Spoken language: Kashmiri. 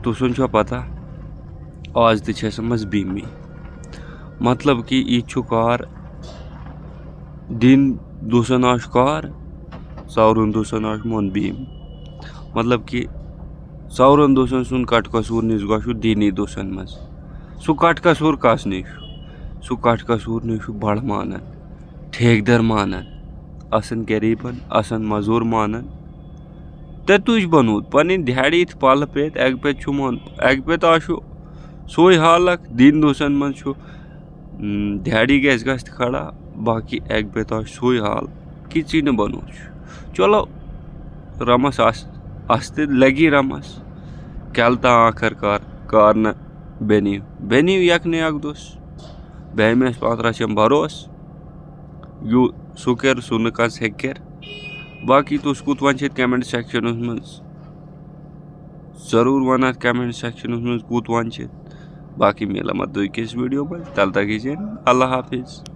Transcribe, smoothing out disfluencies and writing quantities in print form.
तुसन छो पता आज तस बीमी मतलब कि यह कार दिन दुसन आश कार सौरन दुसन आश मोन बीम मतलब कि सौरन दुसन सुन कट कसूर निश गो दीनी दुसन मज सु कट कसूर कस निश सु कट कसूर निश बड़ मानन ठेकेदार मानन असन गरीबन असन मजूर मानन ते तुझ बनूत पन दिहाड़ी पल पे अग पे आशु सोई हालक दिन दुसन मज दिहाड़ी गस खड़ा बाकी अग पे आश सोई हाल कि न बनो चलो रमस अस लगी रमस कल ता आखिर कार न बेनी यकने अक दुस बेमस पात रचम भरोस यू सु कर सु न कस हे बाकी तुस कुत वन कमेंट सेक्शन मज जरूर वन कमेंट सेक्शन मज कुत वन बाकी मिला मत किस वीडियो में तल तक अल्लाह हाफिज।